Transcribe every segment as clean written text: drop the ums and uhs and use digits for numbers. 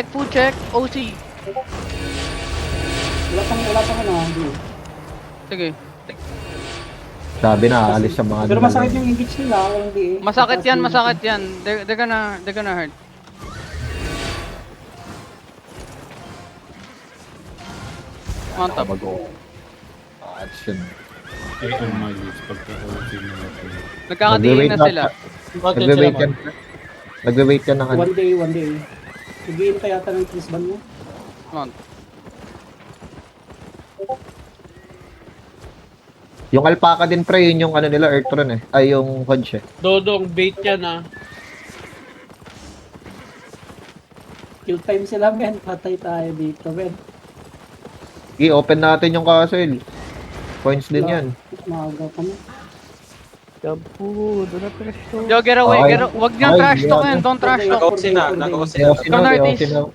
food check, OC. Wala pang ano, blue. Sige. Sabi na, alis sa mga... Pero masakit yung engage nila, hindi eh. Masakit yan. They're gonna hurt. On top. Action. Ay, ang malis pagka-OC na natin. Nagkakatingin na sila. Nagwe-wait yan. Nagwe-wait yan ng ano. One day. Nagiin kaya yata ng Chris Van mo. On. Yung alpaca din pre, yun yung ano nila, Earthron eh. Ay, yung Hodge eh. Dodong, bait yan ah. Kill time sila, men. Patay tayo dito, men. I-open natin yung castle. Points din yan. Maaga kami. Yo, get away. Okay. Wag niyang Ay, trash talk yeah. yan. Don't trash talk. Nag-off sila. Nag-off sila. Ayaw sinaw, ayaw Northeast. sinaw.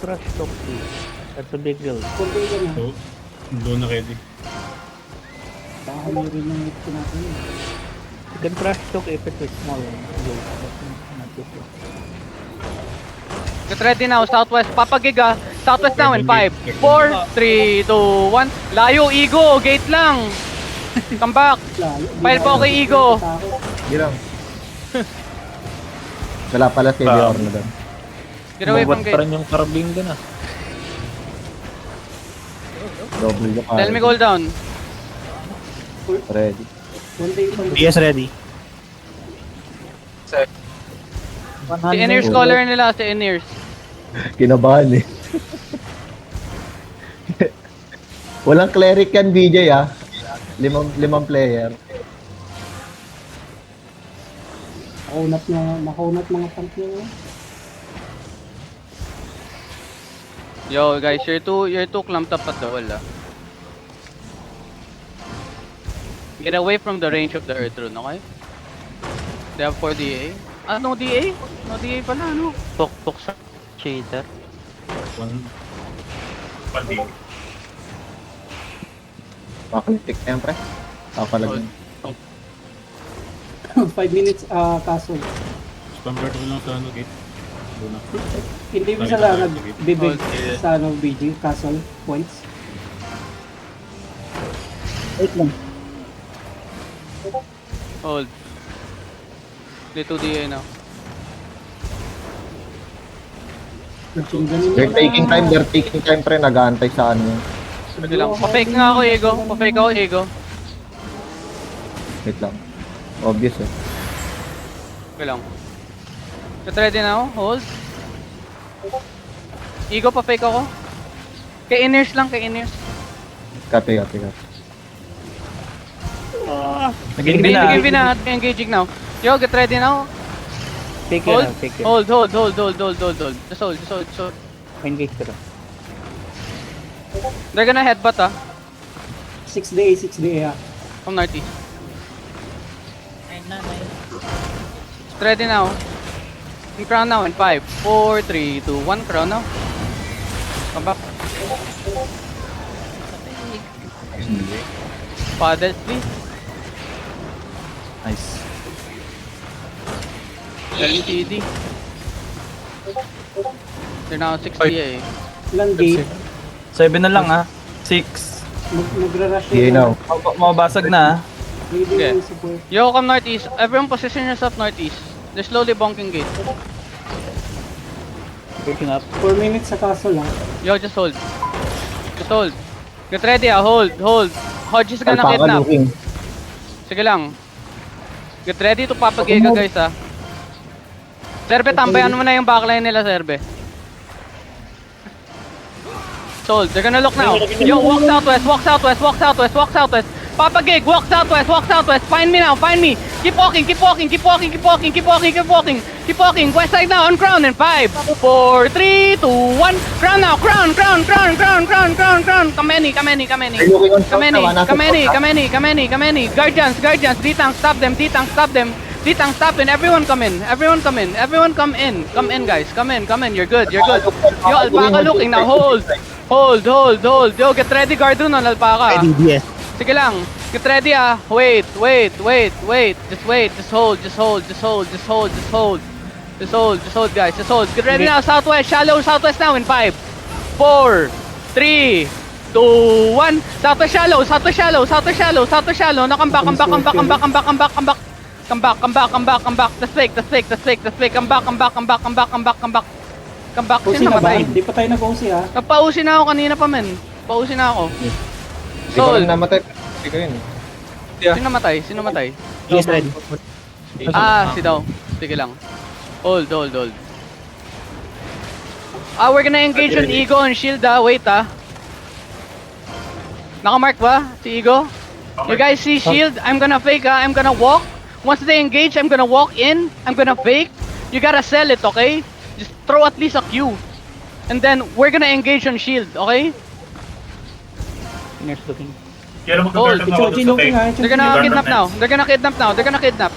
Trash talk please. That's a big deal. Kunti ka na. So, doon na ready. Baka rin yung hit ko natin yun. You can trash talk if it is small. Not too small. Get ready now, Southwest. Papagiga. Southwest now in 5, 4, 3, 2, 1. Layo, Ego. Gate lang. Come back. File po kay Igo. Hindi lang. Wala pala si Dior na doon. Get away from gate. yung carbine doon ah. Double yung Tell me cool down. Ready. Kunti. PS ready. Si Inears caller nila, si Inears. Kinabahan eh. Walang cleric yan, BJ ah. Limang player. Nakaunat mga tank nyo. Yo, guys, you're too clumped up at the wall, ah. Get away from the range of the Earth Rune, okay? They have 4 DA. Ah, no DA? No DA pala, no? Tok sa cheater. One pandi. Makalitik na yan, pre. Papalagyan. 5 minutes castle. Spamper ko lang sa ano gate. Doon na. Hindi mo sila nagbibig sa ano, BG, castle points. Wait lang. Hold. Play 2 DA now. They're taking time, pre. Nag-aantay sa ano. Sige lang. Pa-fake nga ako, Ego. Pa-fake ako, Ego. Wait lang. Obvious eh. Sige lang. Get ready now. Hold. Ego, pa-fake ako. Kay Inears lang, kay Inears. Copy. Engaging na. Engaging now. Yo, get ready now. Take Hold. it. Take it. Hold. Just hold. Engage ka lang. They're gonna headbutt, ah. 6 day ah. From northeast. Get ready now. In crown now in 5, 4, 3, 2, 1. Crown now. Come back. Paddles, please. Nice. LTD. They're now 6 DA. Ilang gate. 7 na lang ah. 6. Magra-rush Yeah, now. Mabasag na ah. Ready Okay. yung support. Yo, come northeast. Everyone position yourself northeast. They're slowly bonking gate. Breaking up. 4 minutes sa castle lang. Yo, just hold. Just hold. Get ready, ah. Hold. Hodge is gonna Alpaca kidnap. looking. Sige lang. Get ready to papagiga, guys, ah. Serbe, tambayan mo na yung backline nila, Serbe. Sold. They're gonna look now. Yo, walk southwest. Papagig, walk southwest. Find me now, find me. Keep walking. West side now, on crown in 5, 4, 3, 2, 1. Crown now, crown. Kameni. They're looking on south na, nasa south. Kameni. Guardians. D-tank, stop them. D-tank, stop in. Everyone come in. Come in, guys. Come in. You're good. Yo, Alpaca looking now. Hold. Yo, get ready, guard rune on Alpaca. DS. Sige lang. Get ready, ah. Wait. Just hold. Just hold, guys. Just hold. Get ready now, southwest. Shallow southwest now in 5, 4, 3, 2, 1. Southwest shallow, southwest shallow, southwest shallow, southwest shallow. Now come back. Come back. That's fake. Come back. Pusi Sino na ba? namatay? Hindi pa tayo nag-usi ha. Napausin na ako kanina pa, men. Pausin na ako. Hindi ko Sol, rin namatay. Hindi ko yun. sino namatay? He's ready. Si Daw. Sige lang. Hold. We're gonna engage on Ego and Shield, Wait, Nakamark ba si Ego? You guys see Shield? I'm gonna fake, I'm gonna walk. Once they engage, I'm gonna walk in. I'm gonna fake. You gotta sell it, okay? Just throw at least a Q. And then, we're gonna engage on Shield, okay? Nurse looking. Kaya Hold. mag-turn ako Choji sa looking fake. ha. They're gonna kidnap now. They're gonna kidnap.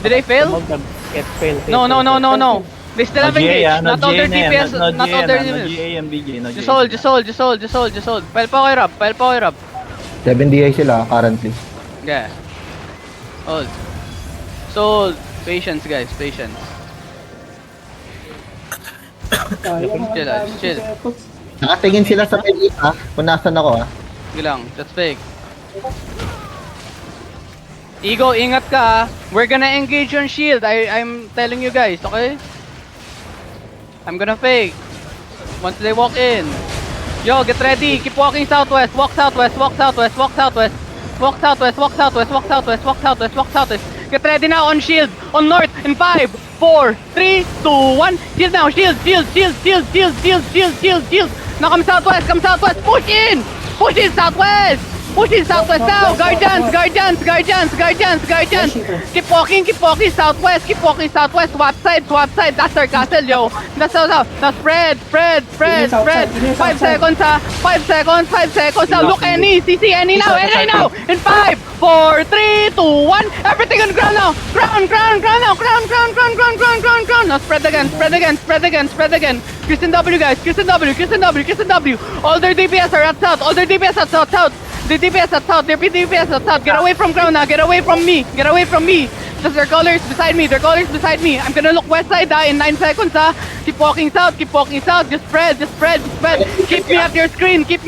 Did they fail? Fail. No. They still have engaged. Not all their DPS, not all their No DPS. GA and BJ. No Just hold. Pile pa kayo rap. 7 DI sila currently. Yeah. Hold. So, patience guys, patience. Chill. Nakatingin sila sa mid kung nasan ako Sige lang, that's fake. Ego, ingat ka. We're gonna engage on shield. I'm telling you guys, okay? I'm gonna fake. Once they walk in. Yo, get ready. Keep walking southwest. Walk southwest. Get ready now on shield. On north. In 5, 4, 3, 2, 1. Shield now. Shield. Now come southwest. Push in southwest. Now. Guardians. Keep walking southwest. SWAT side. That's our castle, yo. That's south. Now spread. 5 seconds, 5 seconds. Now look any. CC any now. In 5, 4, 3, 2, 1. Everything on ground now. Ground now. Ground. Now spread again. Christian W, guys. Christian W. All their DPS are at south. The DPS at south. Their DPS at south. Get away from ground now. Get away from me. Just their colors beside me. I'm gonna look west side in 9 seconds. Keep walking south. Just spread. Keep me at your screen. Just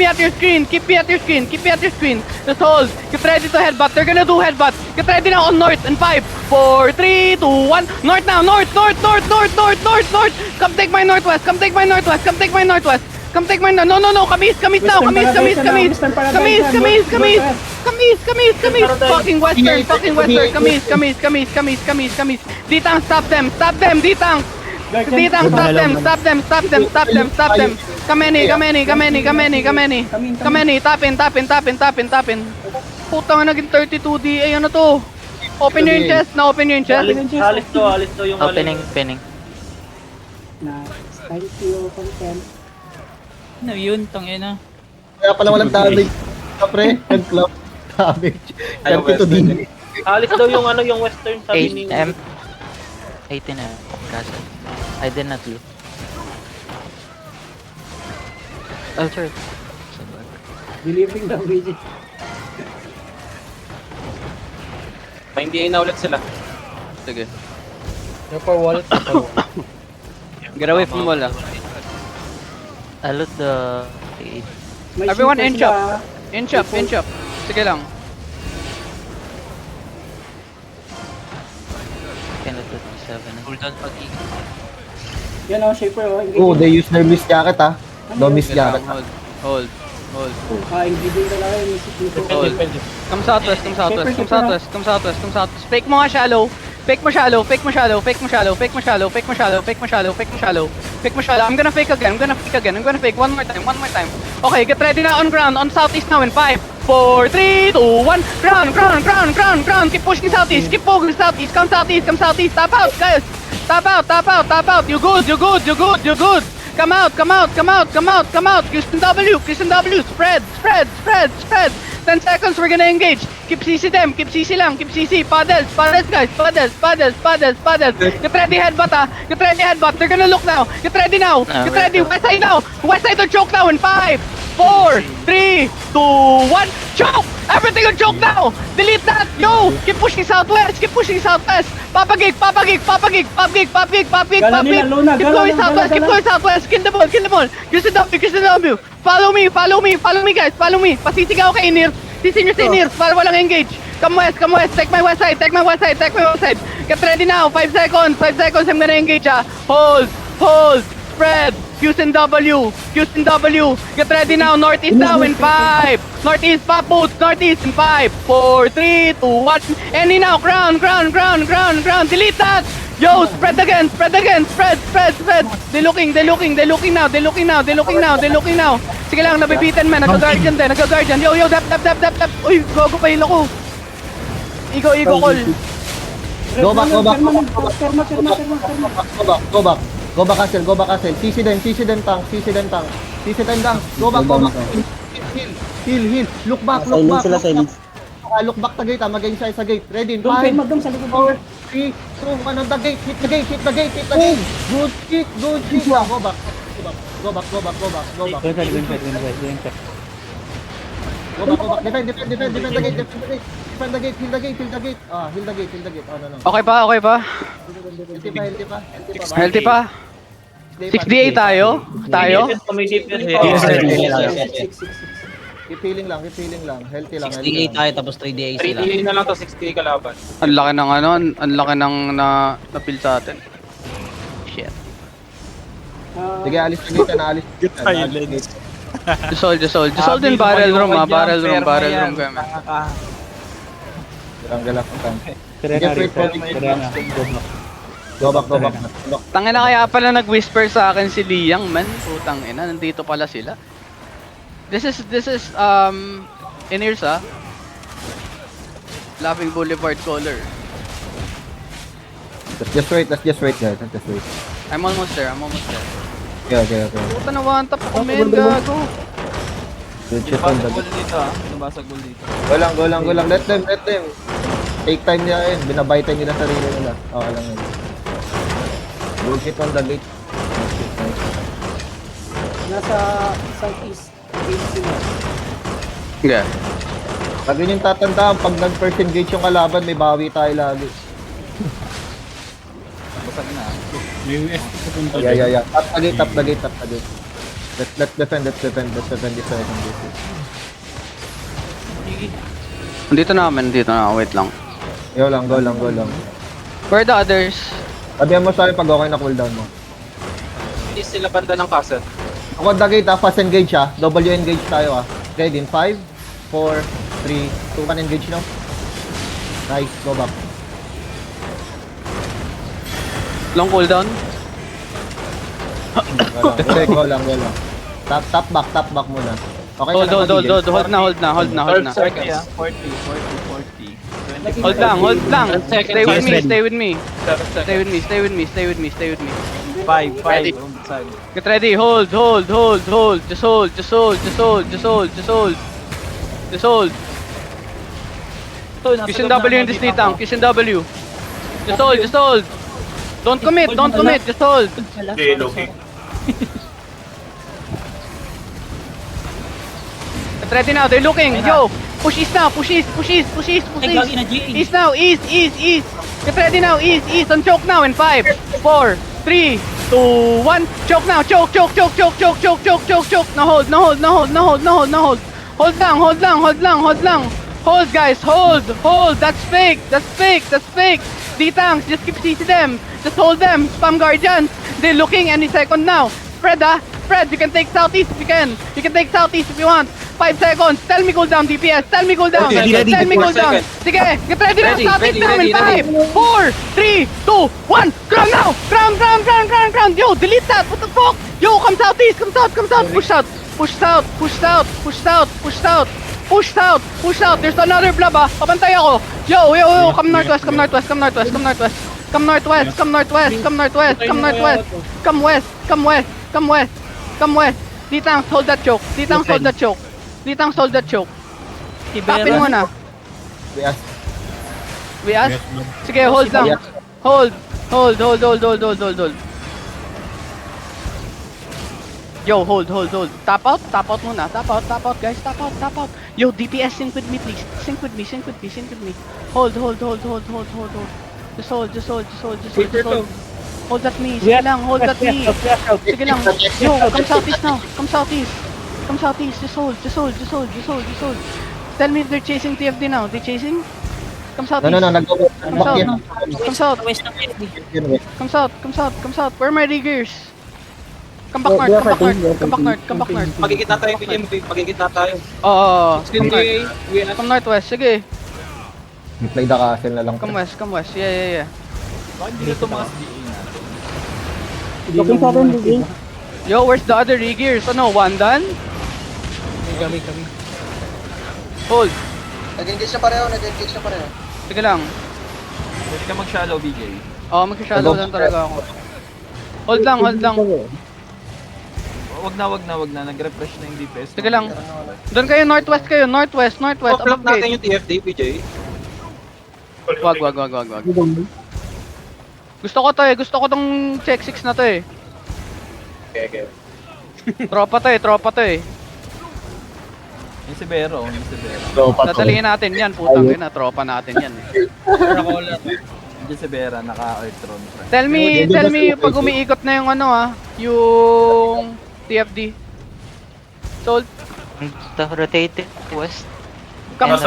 hold. Get ready to headbutt. They're gonna do headbutt. Get ready now on north in 5, 4, 3, 2, 1. North now. North. Come take my northwest. No. Kamis now. Fucking western. Kamis. D-Tank, stop them. D-Tank, stop them. Come any. Tapin. Putang na naging 32 DA, ano to? Open your chest. Alis to yung Pinning. Thank you, content. Ano yun? Tangina. Kaya pala walang damage. Pre, nag-club damage. 32 DI. Alis daw yung western 8M. 18M. Castle. I did not loot. Alter. Delivering daw, BJ. Hindi na ulit sila. Sige. Wall. Get away from wall. I loot the 8. May Everyone shield inch pa up. Inch up. Sige lang. Can loot the 7. Hold on pag sila. Yan o, Shaper o. Oh, they use their mist jacket No mist Sige lang. jacket. Hold. Engaging talaga yung isip nito. Hold. Come southwest. Fake mo nga shallow. Fake mo shallow. I'm gonna fake again. One more time. Okay, get ready now on ground. On southeast now in 5, 4, 3, 2, 1. Ground. Keep pushing southeast. Come southeast. Tap out, guys. Tap out. You good. Come out. Christian W. Spread. 10 seconds, we're gonna engage. Keep CC them. Keep CC. Paddles, guys. Paddles. Get ready, headbutt. They're gonna look now. Get ready now. West side now. West side to choke now in 5, 4, 3, 2, 1. Choke! Everything on choke now! Delete that! Yo! Keep pushing southwest! Keep pushing southwest! Papagig! Papagig! Papagig! Papagig! Papagig! Papagig! Gala nila, Papagig! Luna, Keep gala, going gala, southwest! Keep gala. going southwest! Kill the ball! Kill the ball! Use the W! Use the W! Follow me! Follow me! Follow me guys! Follow me! Pasisigaw kay Inir! Sisin nyo si Inir para walang engage! Come west! Come west! Take my west side! Take my west side! Take my west side! Get ready now! 5 seconds! 5 seconds! I'm gonna engage Hold! Hold! Spread! Houston W! Houston W! Get ready now! Northeast now in 5! Northeast Paput! Northeast in 5! 4, 3, 2, 1! Any now! Ground! Ground! Ground! Ground! Ground! Delete that! Yo! Spread again! Spread again! Spread! Spread! Spread! They're looking! They're looking! They're looking now! They're looking now! They're looking now! They're looking now! Sige lang! Nabibitan man! Nag-guardian din! Nag-guardian! Yo! Yo! Dap! Dap! Dap! Dap! Dap! Uy! Gogo pa yun ako! Ego call! Go back, go back, go back, go back. Terma. Go back. Go back castle, go back castle. CC them tank. Go back. Heal. Look back. Look back sa gate, magain siya sa gate. Ready, Dong, 5, Terma, dong, sa likod. 4, 3, 2, 1 on the gate. Hit the gate. Good hit. Go back. Go back. Go inside, go inside. Defend the gate. Heal the gate. Heal the gate. Oh, no. Okay pa? Healthy pa. Healthy pa? 6DA tayo? May DPS. Keep healing lang. Healthy lang. 68 tayo tapos 3DA sila. 3D na lang to, 60 kalaban. Ang laki ng ang laki ng na-fill sa atin. Shit. Sige, alis na gate. Dissolve din barrel room kami. Galak ang tank. Serena, Get reset. ready. Serena. Go back. Tangina kaya pala nag-whisper sa akin si Liang man. Putang ina, nandito pala sila. This is in-ears Laughing Boulevard color. Let's just wait, guys. I'm almost there. Okay. Puta na one tap ako men, gago. Go lang. Let them. Take time nila yun. Binabay time nila sarili nila. Okay lang yun. Good hit on the gate. Nasa southeast. Gate sila. Okay. Lagi yung tatandaan, pag nag-first engage yung kalaban, may bawi tayo lagi. May US sa punta Yeah. Tap the gate. Let's defend this second gate. Dito na, wait lang. Go lang. Where are the others? Sabihan mo sa akin pag okay na cooldown mo. Hindi sila banda ng castle. Ako the gate fast engage W engage tayo Ready in 5, 4, 3, 2, 1 engage now. Nice, go back. Long cooldown? Go lang. Tap back muna. Okay Hold ka na, hold na. 12 seconds. 40. Hold lang. Stay with me. 7 seconds. Stay with me. 5 Ready. on the side. Get ready. Hold. Just hold. Christian W in this D tank. Christian W. Just hold. Don't commit. Just hold. Get ready now. They're looking. Yo. Push east now. Push east. East now. East. Get ready now. East. And choke now in 5, 4, 3, 2, 1. Choke now. Choke. No hold. Hold lang. Hold guys. Hold. That's fake. D-tanks. Just keep CC them. Just hold them. Spam guardians. They're looking any second now. Spread. You can take southeast if you can. You can take southeast if you want. 5 seconds. Tell me cooldown, DPS. Tell me cooldown. Tell me cooldown. Sige, get ready now. Southeast now in 5, 4, 3, 2, 1. Ground now. Ground. Yo, delete that. What the fuck? Yo, come southeast. Come south. Push south. There's another blob Pabantay ako. Yo. Come northwest. Come west. D-tanks, hold that choke. Tapin mo na. We ask? Sige, hold lang. Hold. Yo, hold. Tap out muna. Tap out, guys. Tap out. Yo, DPS, sync with me, please. Sync with me. Hold. Just hold. Hold at me. Sige lang, hold at me. Sige lang. Yo, come southeast now. Come southeast. Just hold. Tell me if they're chasing TFD now. They chasing? Come southeast. No, nag-go. Come south. Come south. Where are my riggers? Come back north. Magigit na tayo, BJ. Magigit na tayo. Oo. Skin way. Come northwest. Sige. Play the castle na lang. Come west. Yeah. Bakit hindi na tumakas DA na? Looking sa atin, BJ. Yo, where's the other riggers? Ano, one done? Kami. Hold. Nag-engage na pareho. Sige lang. Pwede ka mag-shallow, BJ. Oo, mag-shallow lang talaga ako. Hold lang. Wag na. Nag-refresh na yung DPS. Sige lang. Doon kayo, northwest. Off-block Above natin gate. yung TFD, BJ. Wag. Gusto ko tong check 6 na to eh. Okay. Tropa to eh. Yung si Vero. Dadalihin natin yan, putang ina, tropa natin yan. Yung si Vera, naka-electron. Tell me pag umiikot na yung yung TFD. Sold. Rotated west. Come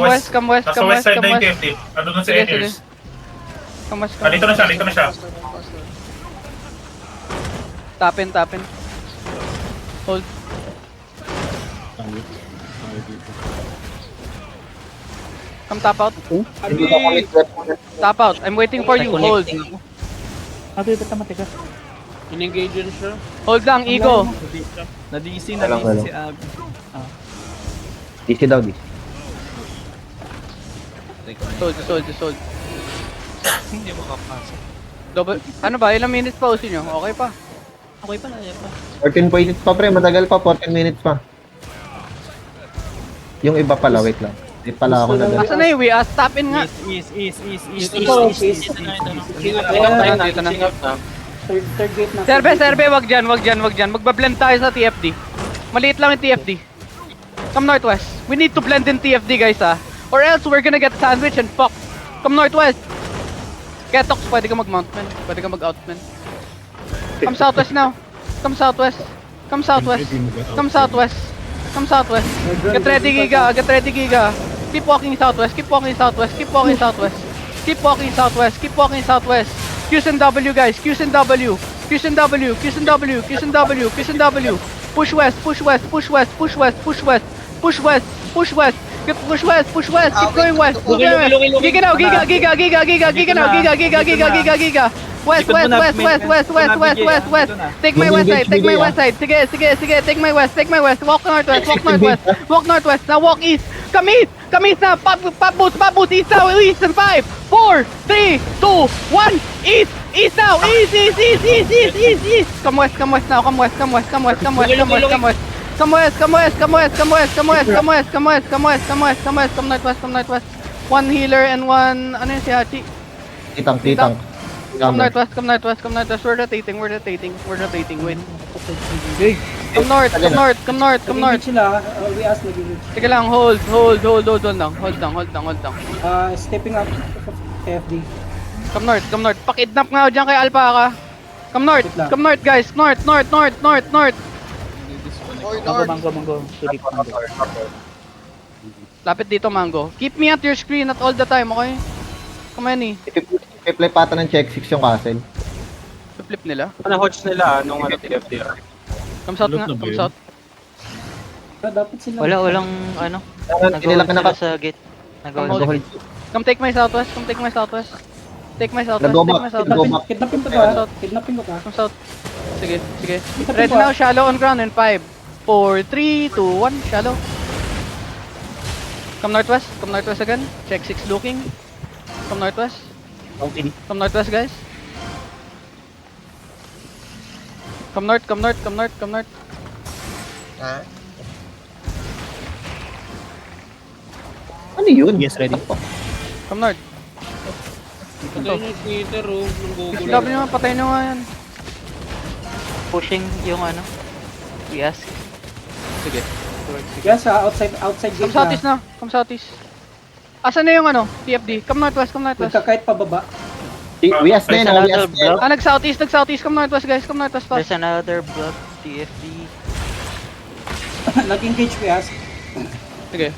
west. Nasa west side na yung TFT. Ano dun sa Sige. Ears? Come west. Dito na siya. Tapin. Hold. Come tap out. Tap out. I'm waiting for you. Hold. Abi, ba't naman tigas? In-engage yun siya. Hold lang, Ego. Na-DC si Abby. DC daw, DC. Sold. Hindi makapasok. Double. Ano ba? Ilang minutes pa usin nyo? Okay pa. 14 minutes pa, pre. Matagal pa. 14 minutes pa. Yung iba pala, wait lang. Di pala ako na Asa na yung we us? Tap in nga. East. Dito na. Third gate na. Serbe, wag dyan. Magbablend tayo sa TFD. Maliit lang yung TFD. Come northwest. We need to blend in TFD, guys, or else we're gonna get sandwich and fuck. Come northwest. Ketox, pwede ka mag-mount, man. Pwede ka mag-out, man. Come southwest now. Come southwest. Get ready, Giga. Keep walking southwest. Q's and W, guys. Q's and W. Push west. Get push west. Keep going west. Giga now. West. Take my west side. Sige. Take my west. Walk northwest. Now walk east. Come east now. Pop boost. East now. East in 5, 4, 3, 2, 1. East now. East. Come west now. Come west. Come northwest. One healer and one, ano yun si Hachi? Titang. Come northwest. We're rotating. Wait. Come north. Nag-engage sila. We ask nag-engage. Sige lang, hold lang. Stepping up. TFD. Come north. Pakidnap nga ako dyan kay Alpaca. Come north, guys. North. Mango. Sulit mango. Lapit dito, Mango. Keep me at your screen at all the time, okay? Come on, Ipi-play pata ng check 6 yung castle. flip nila. Hodge nila nung TFD. Come south nga, Look na ba come yun? south. Dapat sila. Walang Hindi nila nag-hold sila sa gate. Nag-hold. Come take my southwest. Take my southwest. Kidnapping ko ka. Come south. Sige. Ready now, shallow on ground in 5, 4, 3, 2, 1, shallow. Come northwest again. Check 6 looking. Come northwest, guys. Come north. Ha? Ano yun? Yes, ready. Come north. PCW nyo, patay nyo nga yan. Pushing yung We ask. Sige. Yes, outside Come gate southeast na. Come southeast. Asan na yung ano? TFD? Come northwest, come northwest. Magkakait pababa. We ask There's din, we another ask din. block. Nag-southeast, nag-southeast. Come northwest, guys. Come northwest fast. There's another block TFD. Nag-engage Pias. Sige.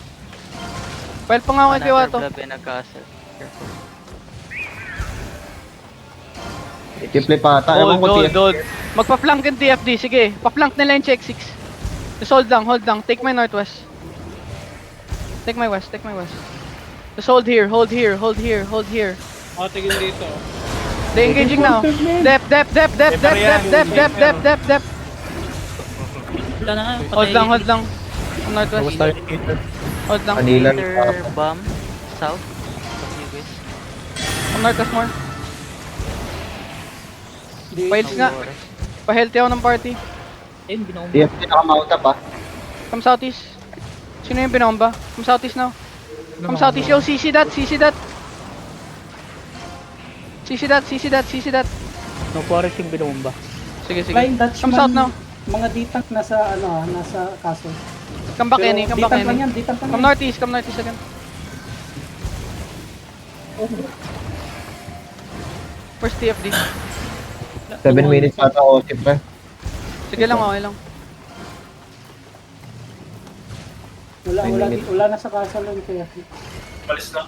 Well pa nga ako kay Another Kiwato. block in a castle. Careful. Kiple pa, tayo ko TFD. Hold. Magpa-flank yung TFD. Sige. Pa-flank nila yung check 6. Just hold lang. Take my northwest. Take my west. Just hold here. Matigil dito. They engaging now. Dep. Wala na nga. Hold lang. Come northwest. Hold lang. Manila. Later bomb south of you guys. Come northwest more. Files No nga. water. Pa-healthy ako ng party. Ayun, binomba. TFD naka-mount up ah. Come southeast. Sino yung binomba? Come southeast now. Come southeast. Yo, CC that. No forest yung binomba. Sige. Flying Dutchman. Come south now. Mga ditang nasa nasa castle. Come back any. Ditang lang yan. Come northeast again. Where's TFD? 7 minutes ata ako, siyempre. Sige lang, okay lang. Wala na sa castle yung kaya. Palis na.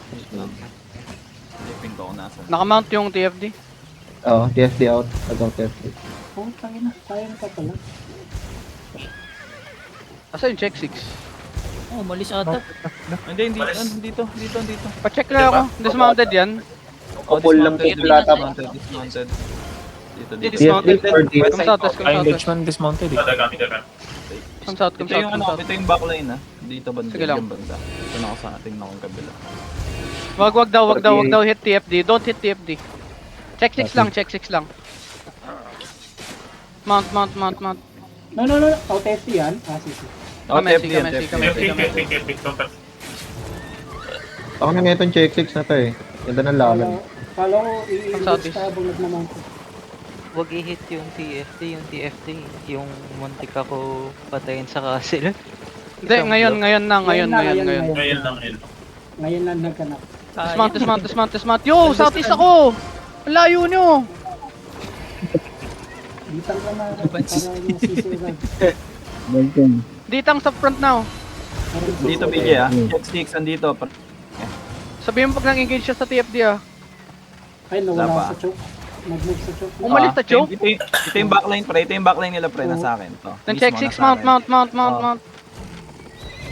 Nakamount yung TFD. Oo, TFD out. Agaw TFD. Oh, tangina. Kaya na pa pala. Asa yung check 6? Oh, malis ata. Hindi, Palis. dito. Pa-check lang ako. Dismounted yan. Couple lang po sila tapos. Dismounted. Dito. TFD for Come southwest. dismounted eh. Dagan. Come south. Ito yung backline ah. Dito banda. Sige lang. yung banda. Ito na ako sa ating nakong kabila. Wag daw hit TFD. Don't hit TFD. Check 6 lang. Mount. No. Out FT yan. Sisi. Kamesi. Pick. Ako na nga itong check 6 na to eh. Ganda ng laban. Kala ko southeast. i-engage ka habang nagmamount. Huwag i-hit yung TFD. Yung muntik ako patayin sa castle. Hindi, ngayon. Ngayon lang. Ngayon na nagkanak. Dismount. Yo, southeast ako! Ang layo nyo! Ditang lang na para yung sisi. Ditang sa front now. Dito BJ ah. Check 6 andito. Sabihin mo pag nang-engage siya sa TFD ah. Ay, nawala Wala pa. sa choke. Nag-move sa choke. Umalis na choke? Ito yung backline pre. Ito yung backline nila pre. Nasa akin. To. Then check 6, mount.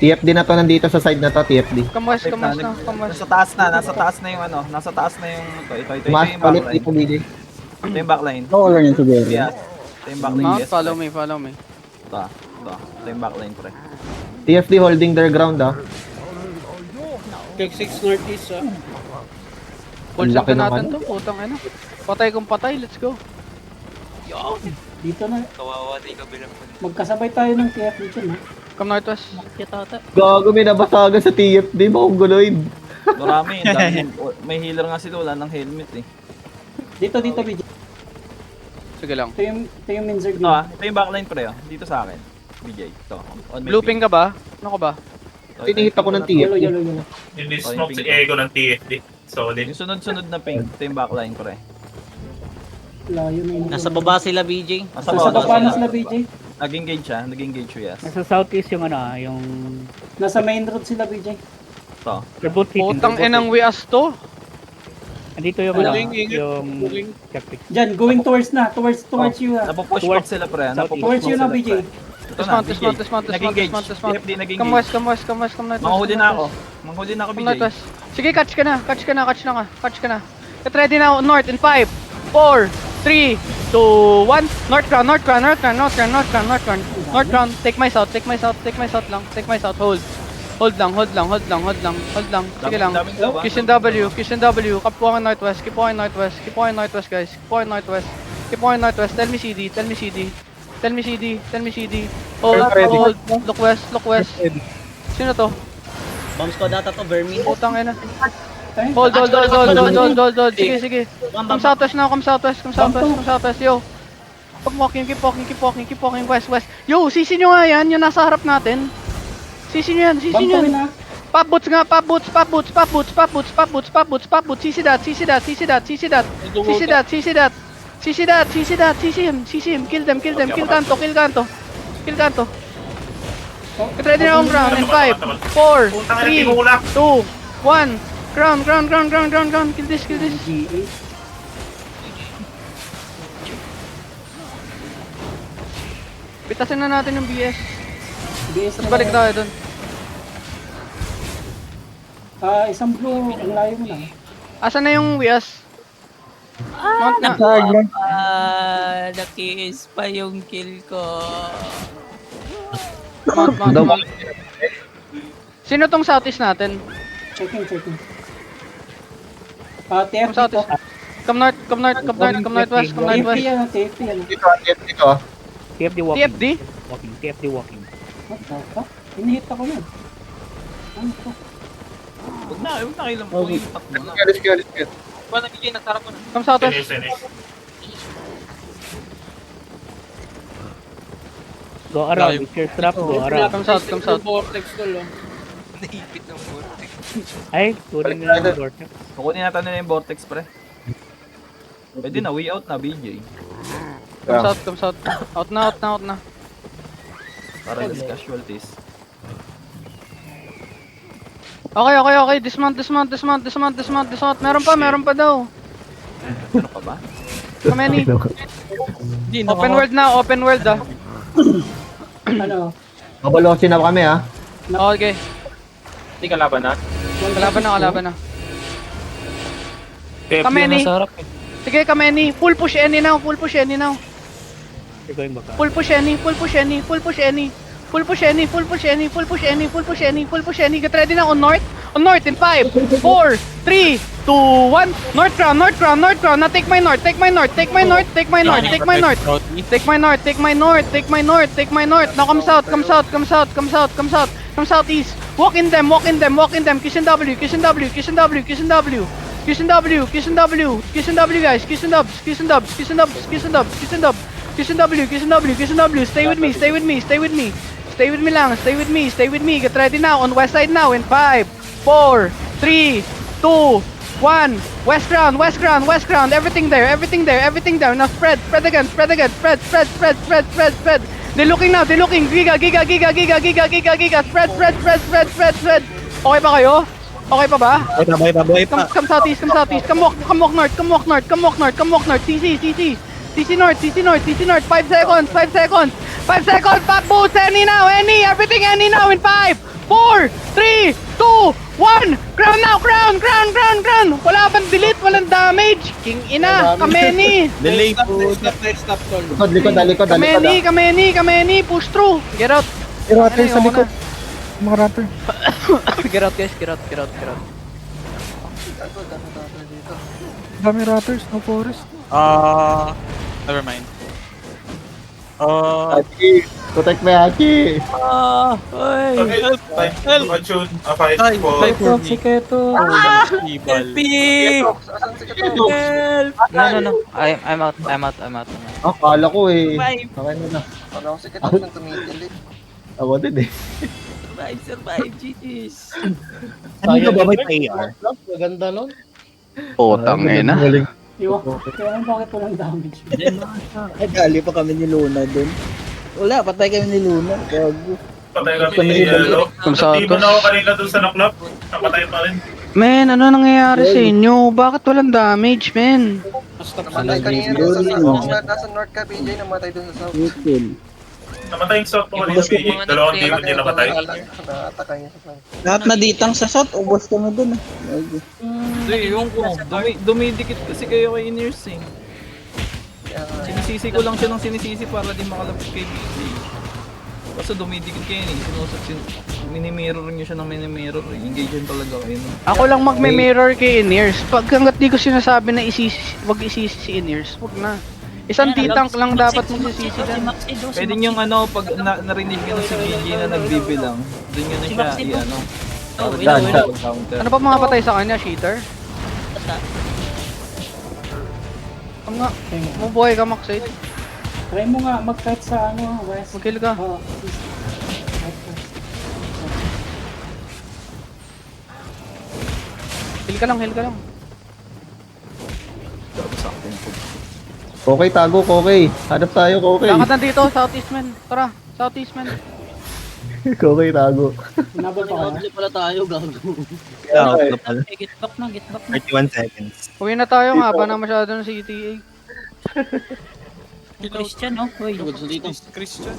TFD na to nandito sa side na to, TFD. Come west na. Nasa taas na yung ano. Nasa taas na yung ito Mas yung palit backline. dito, BJ. Ito yung backline. Oo lang yan siguro. Yes. Ito yung backline. Mount, Yes. follow me. Ito. Ito yung backline pre. TFD holding their ground ah. Check 6 northeast ah. Pulsan laki ka natin naman. to, putang ina. Patay kung patay, let's go. Dito na. Kawawa din kabilang. Magkasabay tayo ng TF dito, no? Come northwest. Kita ata. Gago, may nabasagan sa TFD, mongoloid. Marami. May healer nga sila. Wala ng helmet eh. Dito, BJ. Sige lang. Ito yung Minzer Ito ah. Ito yung backline pre ah. Dito sa akin. BJ. Ito. On my Blooping ka ba? Ano ka ba? ping. Tinihit ako ng Yellow. TFD. Ini-smoke si Ego ng TFD. Solid. Yung sunod-sunod na ping. Ito yung backline pre. Layo na yun. Nasa baba sila, BJ. Nasa baba na sila, BJ. Nag-engage siya. Nag-engage siya. Yes. Nasa southeast yung yung... Nasa main road sila, BJ. Ito. Reboot hit. Putang inang wias to. Andito yung yung... Tactic. Diyan, going towards you, ha. Napupush back sila pre. Towards you na, BJ. Ito na. Dismount. Nag-engage. TFD nag-engage. Come west, northwest. Manghuli na ako. Manghuli na ako Come BJ. northwest. Sige, catch ka na. Get ready now, north in 5, 4, 3, 2, 1. North crown. Take my south lang. Hold lang. Sige lang. Cushion W. Kapuangan northwest, guys. Keep on northwest. Tell me CD. Hold. Look west. Sino to? Bomb squad ata to, Vermin. Putang ina. Tayo. Hold. Sige. Come southwest now. Yo. Keep walking, keep walking, keep walking, keep walking. West, west. Yo, sisi nyo nga yan. Yung nasa harap natin. Sisi nyo yan, sisi Bump nyo kami yan. na. Pop boots nga, pop boots, pop boots, pop boots, pop boots, pop boots, pop boots, pop boots. Sisi that, sisi that, sisi that, sisi that. Sisi that, sisi that. Sisi that, sisi that, sisi him, sisi him. Kill them, kill them, kill Kanto, kill Kanto. Kill Kanto. Get ready na on ground in 5, 4, 3, 2, 1. Ground, ground, ground, ground, ground, ground. Kill this, kill this. GA. Pitasin na natin yung BS. BS Tapos na balik lang. tayo dun. Isang blue, ang layo mo lang. Asan na yung Wias? Mount na. Nakiis pa yung kill ko. Mount, mount, mount. Sino tong southeast natin? Checking. Tong TFT to. southeast. Come north, come north, come north, come northwest, come TFT northwest. yan, TFT yan. Dito. TFD walking. TFD? TFD walking. What the fuck? Hinihit ako yan. Ano to? Huwag na kayo lang po yung takbo na. Come southwest. Finish. Go around. It's your trap. Go around. Come south, come south. Ay, turing nila yung vortex. Kukunin natin nila yung vortex, pre. Pwede na, way out na, BJ. Come south, come south. Out na, out na, out na. Para less casualties. Okay. Dismount. Meron pa daw. Ano ka ba? Kameni. Open world na, open world ah. Ano? Babalosin na kami ha. Okay. Hindi ka laban na. Kalaban na. Kameni. Sige, Kameni. Full push any now. You're going back. Full push any. Get ready na on north. On north in 5, 4, 3, 2, 1. North crown. Now take my north. Now come southeast. Walk in them. Kishin W, guys. Stay with me. Get ready now on west side now in 5, 4, 3, 2, 1. West ground. Everything there. Now spread again. They're looking. Giga. Spread. Okay pa kayo? Okay pa ba? Come southeast. Come walk north. CC north. 5 seconds. 5 seconds. Pop boots. Any. Everything any now in 5, 4, 3, 2, 1. Ground now. Ground. Wala bang delete. Walang damage. King ina. Kameni. Delay po. Likod. Kameni. Push through. Get out. Raptor sa likod. Mga raptor. Get out guys. Get out. Dami raptors, no forest. Never mind. Aki, protect me Aki. Help! Fight for me. Siketo. No. I'm out. Kala ko eh. Okay na. Ano si Keto nang tumitil eh. Ako din eh. Survive, GG's. Ano ka ba may AR? Maganda nun. Putang ina. Yo, kaya bakit walang damage? Ay, gali pa kami ni Luna dun. Wala, patay kami ni Luna. Gago. Patay kami ni Yellow. Di ba na ako kanina dun sa naklap? Napatay pa rin. Men, ano nangyayari sa inyo? Bakit walang damage, men? Namatay kanina nasa north ka, BJ. Namatay dun sa south. Namatay yung stock ko kanina, BJ. Dalawang team hindi napatay. Nakatakay niya sa south. Lahat na ditang sa shot, ubos kami dun. Hindi, yung ko. Dumidikit kasi kayo kay Inears eh. Sinisisi ko lang siya ng sinisisi para di makalapit kay BJ. Kasi dumidikit kayo mini-mirror niyo siya ng mini-mirror. Engage yun talaga kayo. Ako lang magme-mirror kay Inears. Pag hanggat di ko sinasabi na wag isisi si Inears, wag na. Isang T-tank lang dapat magsisisi dyan. Pwede niyong pag narinig nyo na si BJ na nagbibilang, doon nyo na siya i-ano. Ano pa mga patay sa kanya, cheater? Ang nga, mabuhay ka, Maxade. Try mo nga mag-kite sa west. Mag-kill ka. Oh, east. West. Heal ka lang, heal ka lang. Okay, tago, okay. Hanap tayo, okay. Lakad nandito, southeast man. Tara, southeast man. Okay, tago. Hinabol pa kaya? pala tayo, gago. Get back na, get back na. 31 seconds. Uwi na tayo, haba na masyado ng CTA. Christian, no? Uy. Dito. Christian.